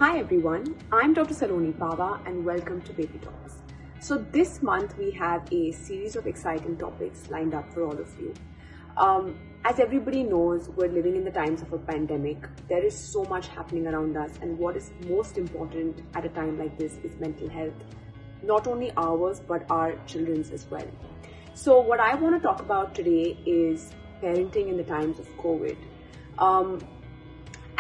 Hi everyone, I'm Dr. Saloni Pava and welcome to Baby Talks. So this month we have a series of exciting topics lined up for all of you. As everybody knows, we're living in the times of a pandemic. There is so much happening around us, and what is most important at a time like this is mental health. Not only ours, but our children's as well. So what I want to talk about today is parenting in the times of COVID.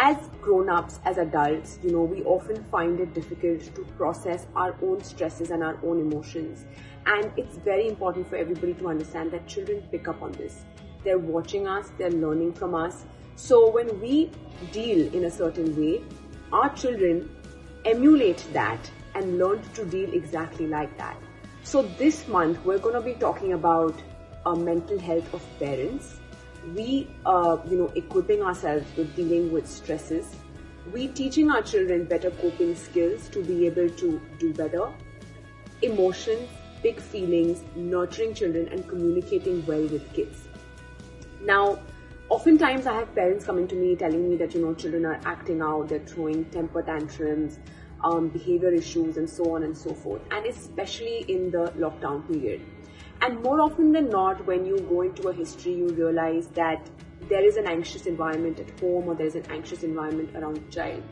As grown-ups, as adults, we often find it difficult to process our own stresses and our own emotions. And it's very important for everybody to understand that children pick up on this. They're watching us, they're learning from us. So when we deal in a certain way, our children emulate that and learn to deal exactly like that. So this month, we're going to be talking about mental health of parents. We equipping ourselves with dealing with stresses. We teaching our children better coping skills to be able to do better. Emotions, big feelings, nurturing children and communicating well with kids. Now, oftentimes I have parents coming to me telling me that, children are acting out, they're throwing temper tantrums, behavior issues and so on and so forth. And especially in the lockdown period. And more often than not, when you go into a history, you realize that there is an anxious environment at home or there is an anxious environment around the child,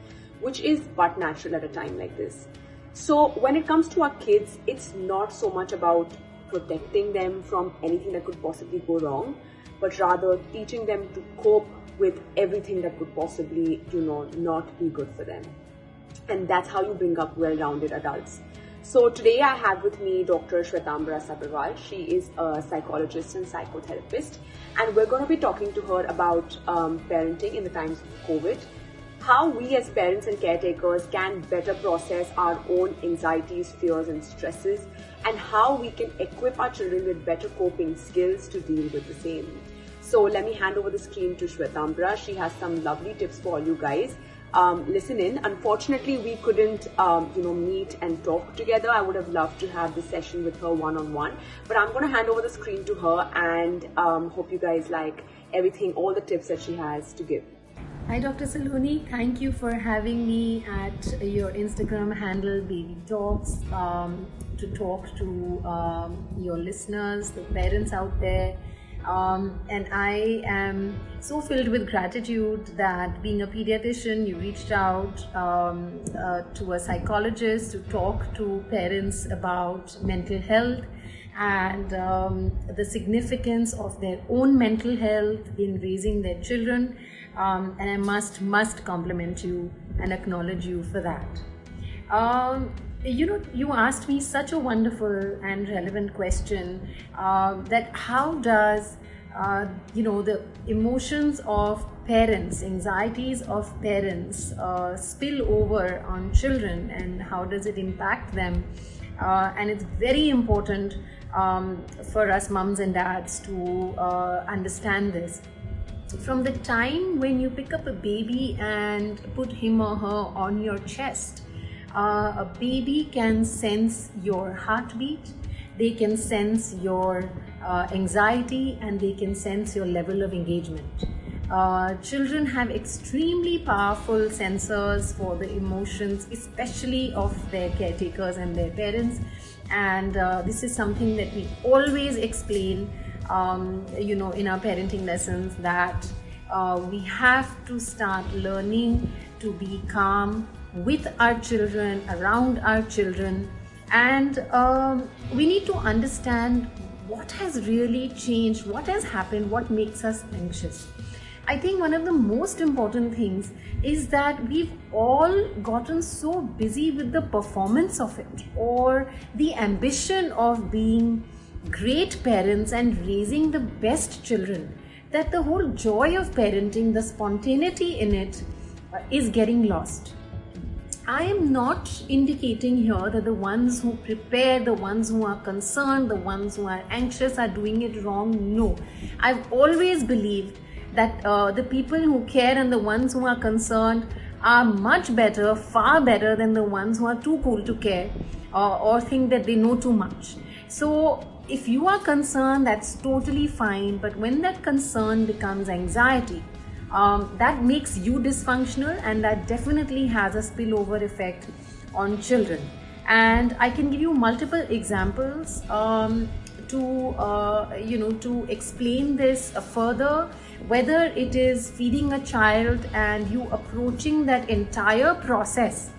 which is but natural at a time like this. So when it comes to our kids, it's not so much about protecting them from anything that could possibly go wrong, but rather teaching them to cope with everything that could possibly, not be good for them. And that's how you bring up well-rounded adults. So today I have with me Dr. Shwetambara Sabharwal. She is a psychologist and psychotherapist, and we're going to be talking to her about parenting in the times of COVID, how we as parents and caretakers can better process our own anxieties, fears and stresses, and how we can equip our children with better coping skills to deal with the same. So let me hand over the screen to Shwetambara. She has some lovely tips for all you guys. Listen in. Unfortunately, we couldn't, meet and talk together. I would have loved to have this session with her one-on-one, but I'm going to hand over the screen to her and hope you guys like everything, all the tips that she has to give. Hi Dr. Saloni, thank you for having me at your Instagram handle Baby Talks to talk to your listeners, the parents out there. And I am so filled with gratitude that being a pediatrician, you reached out to a psychologist to talk to parents about mental health and the significance of their own mental health in raising their children. And I must compliment you and acknowledge you for that. You asked me such a wonderful and relevant question that how does, the emotions of parents, anxieties of parents spill over on children and how does it impact them? And it's very important for us mums and dads to understand this. From the time when you pick up a baby and put him or her on your chest, a baby can sense your heartbeat, they can sense your anxiety, and they can sense your level of engagement. Children have extremely powerful sensors for the emotions, especially of their caretakers and their parents. And this is something that we always explain, in our parenting lessons, that we have to start learning to be calm with our children, around our children, and we need to understand what has really changed, what has happened, what makes us anxious. I think one of the most important things is that we've all gotten so busy with the performance of it or the ambition of being great parents and raising the best children that the whole joy of parenting, the spontaneity in it, is getting lost. I am not indicating here that the ones who prepare, the ones who are concerned, the ones who are anxious are doing it wrong. No. I've always believed that the people who care and the ones who are concerned are much better, far better than the ones who are too cool to care or think that they know too much. So if you are concerned, that's totally fine. But when that concern becomes anxiety, that makes you dysfunctional, and that definitely has a spillover effect on children. And I can give you multiple examples to explain this further. Whether it is feeding a child and you approaching that entire process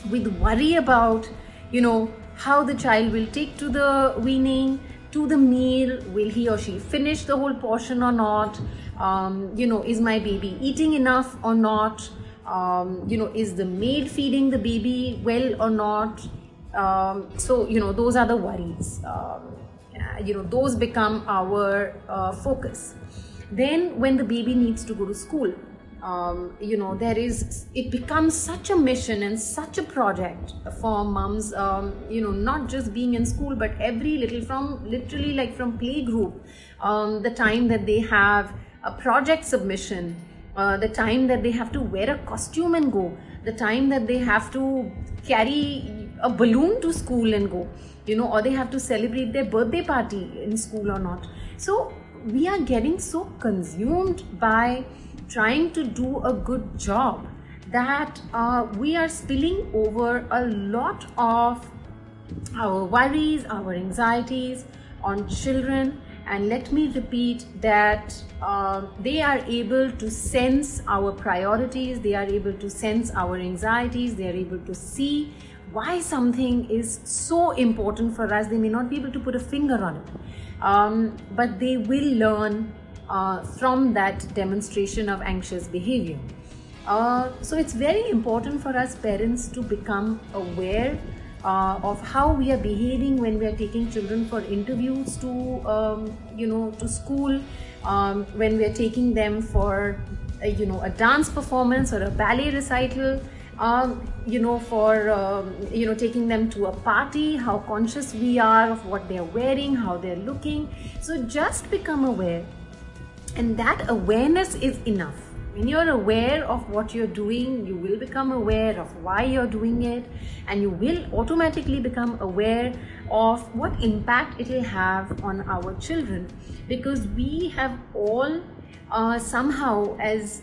with worry about how the child will take to the weaning, to the meal, will he or she finish the whole portion or not, is my baby eating enough or not, is the maid feeding the baby well or not. So those are the worries. Those become our focus. Then when the baby needs to go to school, it becomes such a mission and such a project for mums, not just being in school, but every little, from playgroup, the time that they have a project submission, the time that they have to wear a costume and go, the time that they have to carry a balloon to school and go, or they have to celebrate their birthday party in school or not. So we are getting so consumed by trying to do a good job that we are spilling over a lot of our worries, our anxieties on children. And let me repeat that they are able to sense our priorities, they are able to sense our anxieties, they are able to see why something is so important for us. They may not be able to put a finger on it, but they will learn from that demonstration of anxious behavior. So it's very important for us parents to become aware of how we are behaving when we are taking children for interviews to school, when we are taking them for a dance performance or a ballet recital, taking them to a party, how conscious we are of what they are wearing, how they are looking. So just become aware, and that awareness is enough. When you're aware of what you're doing, you will become aware of why you're doing it, and you will automatically become aware of what impact it will have on our children. Because we have all somehow, as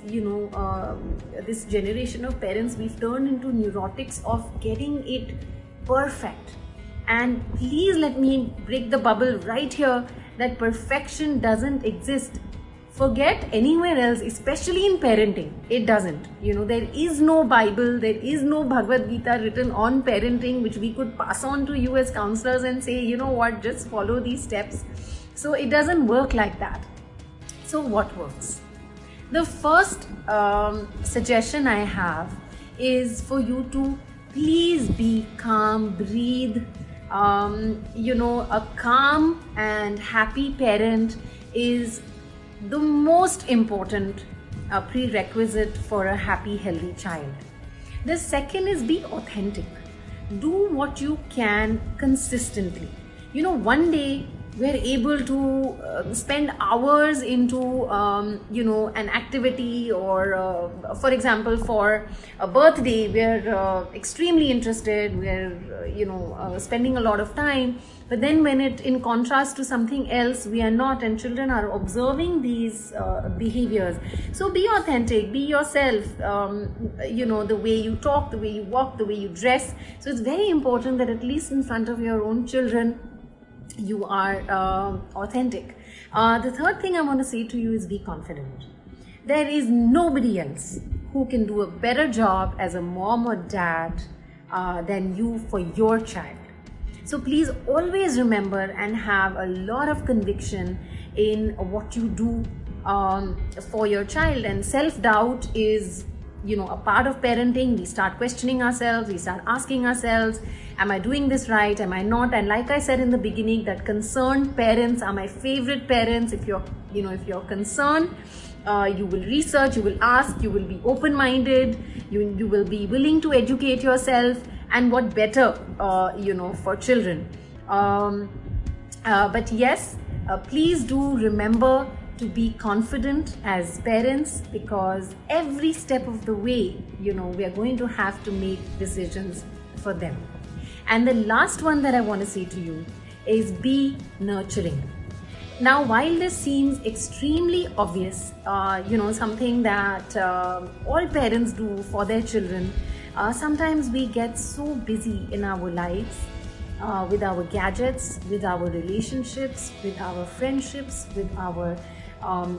this generation of parents, we've turned into neurotics of getting it perfect. And please let me break the bubble right here that perfection doesn't exist. Forget anywhere else, especially in parenting. It doesn't. There is no Bible, there is no Bhagavad Gita written on parenting which we could pass on to you as counselors and say, just follow these steps. So it doesn't work like that. So what works? The first suggestion I have is for you to please be calm, breathe. A calm and happy parent is the most important prerequisite for a happy, healthy child. The second is be authentic. Do what you can consistently. One day we're able to spend hours into an activity, or for example, for a birthday we're extremely interested, we're spending a lot of time. But then when it, in contrast to something else, we are not, and children are observing these behaviors. So be authentic, be yourself, the way you talk, the way you walk, the way you dress. So it's very important that at least in front of your own children, you are authentic. The third thing I want to say to you is be confident. There is nobody else who can do a better job as a mom or dad than you for your child. So please always remember and have a lot of conviction in what you do for your child. And self-doubt is, a part of parenting. We start questioning ourselves, we start asking ourselves, am I doing this right? Am I not? And like I said in the beginning, that concerned parents are my favorite parents. If you're concerned, you will research, you will ask, you will be open-minded, you will be willing to educate yourself. And what better, for children. But yes, please do remember to be confident as parents, because every step of the way, we are going to have to make decisions for them. And the last one that I want to say to you is be nurturing. Now, while this seems extremely obvious, something that all parents do for their children, sometimes we get so busy in our lives with our gadgets, with our relationships, with our friendships, with our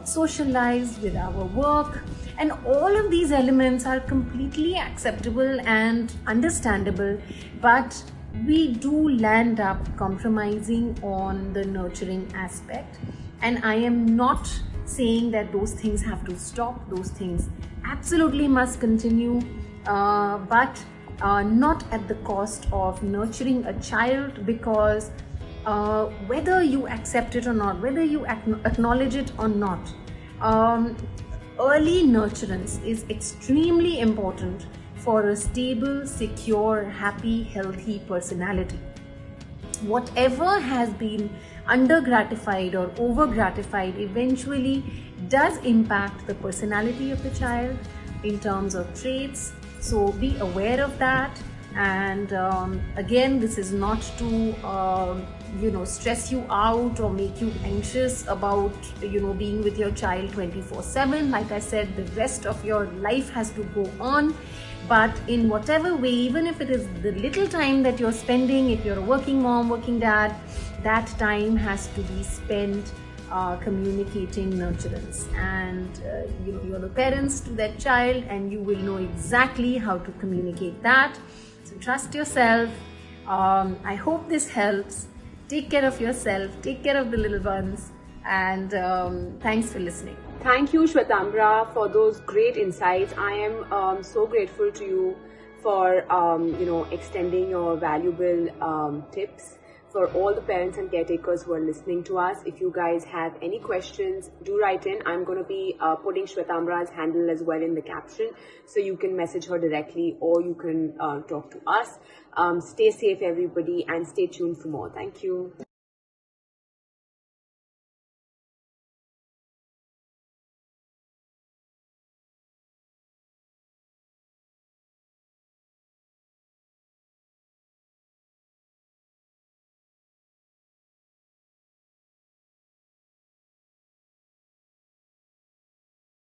social lives, with our work, and all of these elements are completely acceptable and understandable, but we do land up compromising on the nurturing aspect. And I am not saying that those things have to stop, those things absolutely must continue, but not at the cost of nurturing a child, because whether you accept it or not, whether you acknowledge it or not, early nurturance is extremely important for a stable, secure, happy, healthy personality. Whatever has been under-gratified or over-gratified eventually does impact the personality of the child in terms of traits. So be aware of that. And again, this is not to stress you out or make you anxious about being with your child 24/7. Like I said, the rest of your life has to go on, but in whatever way, even if it is the little time that you're spending, if you're a working mom, working dad, that time has to be spent communicating nurturance. And you're the parents to that child, and you will know exactly how to communicate that. So trust yourself. I hope this helps. Take care of yourself, take care of the little ones, and thanks for listening. Thank you, Shwetambra, for those great insights. I am so grateful to you for extending your valuable tips. For all the parents and caretakers who are listening to us, if you guys have any questions, do write in. I'm going to be putting Shwetambra's handle as well in the caption, so you can message her directly or you can talk to us. Stay safe, everybody, and stay tuned for more. Thank you.